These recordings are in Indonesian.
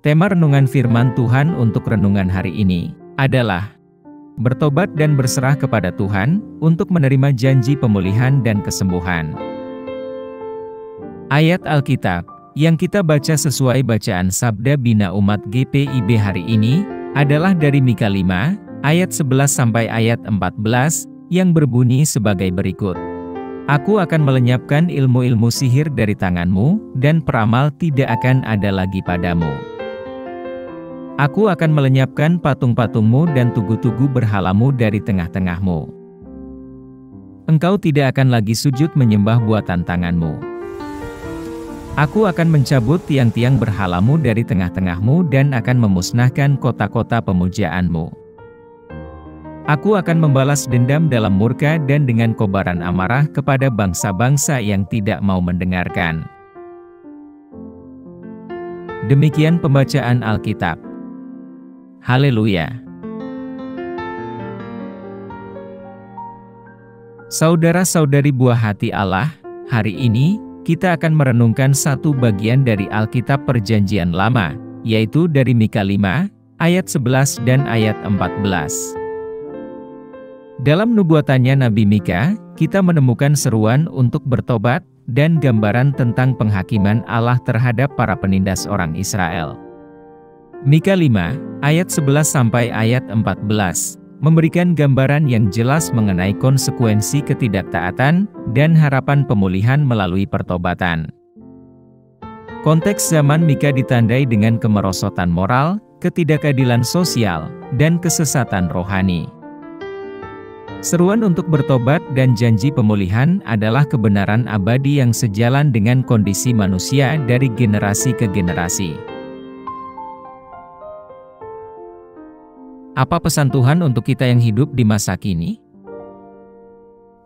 Tema renungan firman Tuhan untuk renungan hari ini adalah bertobat dan berserah kepada Tuhan untuk menerima janji pemulihan dan kesembuhan. Ayat Alkitab yang kita baca sesuai bacaan Sabda Bina Umat GPIB hari ini adalah dari Mika 5 ayat 11 sampai ayat 14 yang berbunyi sebagai berikut. Aku akan melenyapkan ilmu-ilmu sihir dari tanganmu, dan peramal tidak akan ada lagi padamu. Aku akan melenyapkan patung-patungmu dan tugu-tugu berhalamu dari tengah-tengahmu. Engkau tidak akan lagi sujud menyembah buatan tanganmu. Aku akan mencabut tiang-tiang berhalamu dari tengah-tengahmu dan akan memusnahkan kota-kota pemujaanmu. Aku akan membalas dendam dalam murka dan dengan kobaran amarah kepada bangsa-bangsa yang tidak mau mendengarkan. Demikian pembacaan Alkitab. Haleluya. Saudara-saudari buah hati Allah, hari ini kita akan merenungkan satu bagian dari Alkitab Perjanjian Lama, yaitu dari Mika 5, ayat 11 dan ayat 14. Dalam nubuatannya Nabi Mika, kita menemukan seruan untuk bertobat dan gambaran tentang penghakiman Allah terhadap para penindas orang Israel. Mika 5, ayat 11 sampai ayat 14, memberikan gambaran yang jelas mengenai konsekuensi ketidaktaatan dan harapan pemulihan melalui pertobatan. Konteks zaman Mika ditandai dengan kemerosotan moral, ketidakadilan sosial, dan kesesatan rohani. Seruan untuk bertobat dan janji pemulihan adalah kebenaran abadi yang sejalan dengan kondisi manusia dari generasi ke generasi. Apa pesan Tuhan untuk kita yang hidup di masa kini?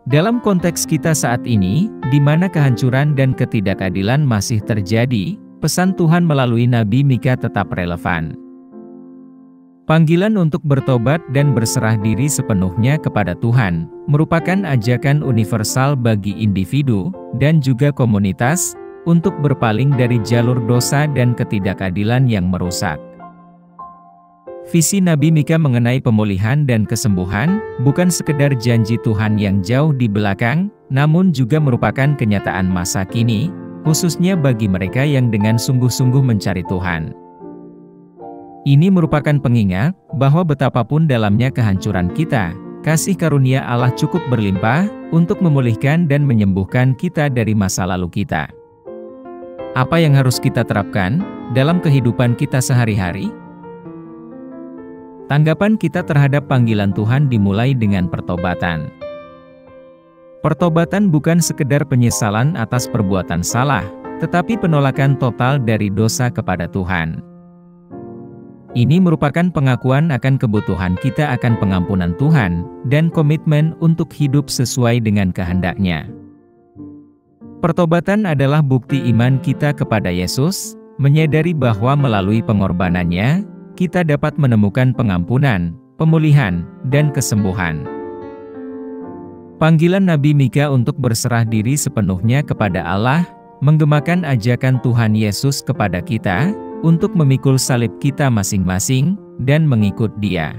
Dalam konteks kita saat ini, di mana kehancuran dan ketidakadilan masih terjadi, pesan Tuhan melalui Nabi Mika tetap relevan. Panggilan untuk bertobat dan berserah diri sepenuhnya kepada Tuhan merupakan ajakan universal bagi individu dan juga komunitas untuk berpaling dari jalur dosa dan ketidakadilan yang merusak. Visi Nabi Mika mengenai pemulihan dan kesembuhan bukan sekedar janji Tuhan yang jauh di belakang, namun juga merupakan kenyataan masa kini, khususnya bagi mereka yang dengan sungguh-sungguh mencari Tuhan. Ini merupakan pengingat bahwa betapapun dalamnya kehancuran kita, kasih karunia Allah cukup berlimpah untuk memulihkan dan menyembuhkan kita dari masa lalu kita. Apa yang harus kita terapkan dalam kehidupan kita sehari-hari? Tanggapan kita terhadap panggilan Tuhan dimulai dengan pertobatan. Pertobatan bukan sekedar penyesalan atas perbuatan salah, tetapi penolakan total dari dosa kepada Tuhan. Ini merupakan pengakuan akan kebutuhan kita akan pengampunan Tuhan, dan komitmen untuk hidup sesuai dengan kehendak-Nya. Pertobatan adalah bukti iman kita kepada Yesus, menyadari bahwa melalui pengorbanannya, kita dapat menemukan pengampunan, pemulihan, dan kesembuhan. Panggilan Nabi Mika untuk berserah diri sepenuhnya kepada Allah, menggemakan ajakan Tuhan Yesus kepada kita, untuk memikul salib kita masing-masing, dan mengikut Dia.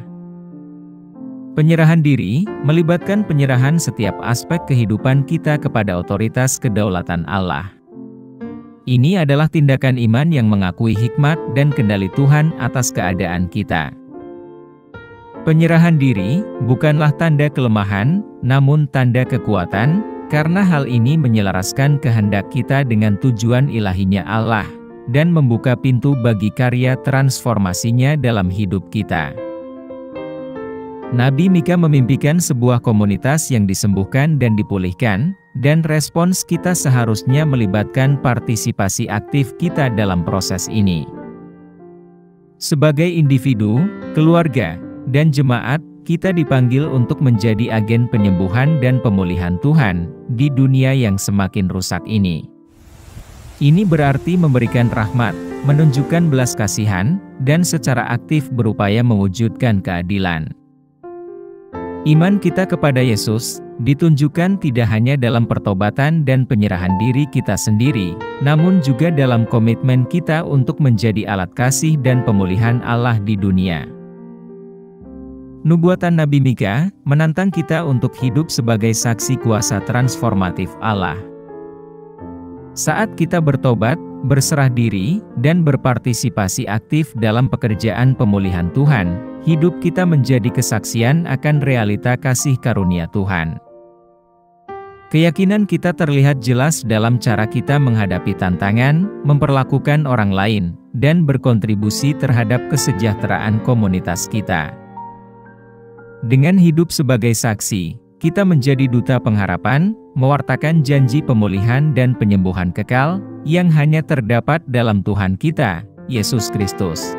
Penyerahan diri, melibatkan penyerahan setiap aspek kehidupan kita kepada otoritas kedaulatan Allah. Ini adalah tindakan iman yang mengakui hikmat dan kendali Tuhan atas keadaan kita. Penyerahan diri bukanlah tanda kelemahan, namun tanda kekuatan, karena hal ini menyelaraskan kehendak kita dengan tujuan ilahinya Allah, dan membuka pintu bagi karya transformasinya dalam hidup kita. Nabi Mika memimpikan sebuah komunitas yang disembuhkan dan dipulihkan, dan respons kita seharusnya melibatkan partisipasi aktif kita dalam proses ini. Sebagai individu, keluarga, dan jemaat, kita dipanggil untuk menjadi agen penyembuhan dan pemulihan Tuhan di dunia yang semakin rusak ini. Ini berarti memberikan rahmat, menunjukkan belas kasihan, dan secara aktif berupaya mewujudkan keadilan. Iman kita kepada Yesus ditunjukkan tidak hanya dalam pertobatan dan penyerahan diri kita sendiri, namun juga dalam komitmen kita untuk menjadi alat kasih dan pemulihan Allah di dunia. Nubuatan Nabi Mika menantang kita untuk hidup sebagai saksi kuasa transformatif Allah. Saat kita bertobat, berserah diri, dan berpartisipasi aktif dalam pekerjaan pemulihan Tuhan, hidup kita menjadi kesaksian akan realita kasih karunia Tuhan. Keyakinan kita terlihat jelas dalam cara kita menghadapi tantangan, memperlakukan orang lain, dan berkontribusi terhadap kesejahteraan komunitas kita. Dengan hidup sebagai saksi, kita menjadi duta pengharapan, mewartakan janji pemulihan dan penyembuhan kekal, yang hanya terdapat dalam Tuhan kita, Yesus Kristus.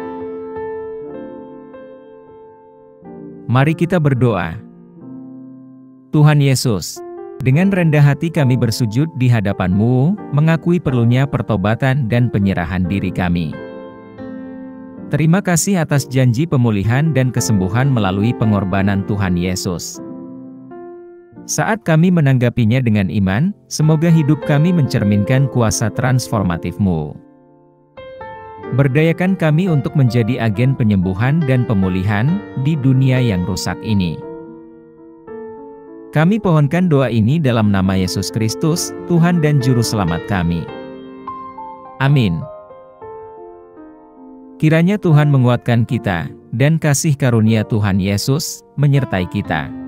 Mari kita berdoa. Tuhan Yesus, dengan rendah hati kami bersujud di hadapan-Mu, mengakui perlunya pertobatan dan penyerahan diri kami. Terima kasih atas janji pemulihan dan kesembuhan melalui pengorbanan Tuhan Yesus. Saat kami menanggapinya dengan iman, semoga hidup kami mencerminkan kuasa transformatif-Mu. Berdayakan kami untuk menjadi agen penyembuhan dan pemulihan di dunia yang rusak ini. Kami pohonkan doa ini dalam nama Yesus Kristus, Tuhan dan Juru Selamat kami. Amin. Kiranya Tuhan menguatkan kita, dan kasih karunia Tuhan Yesus menyertai kita.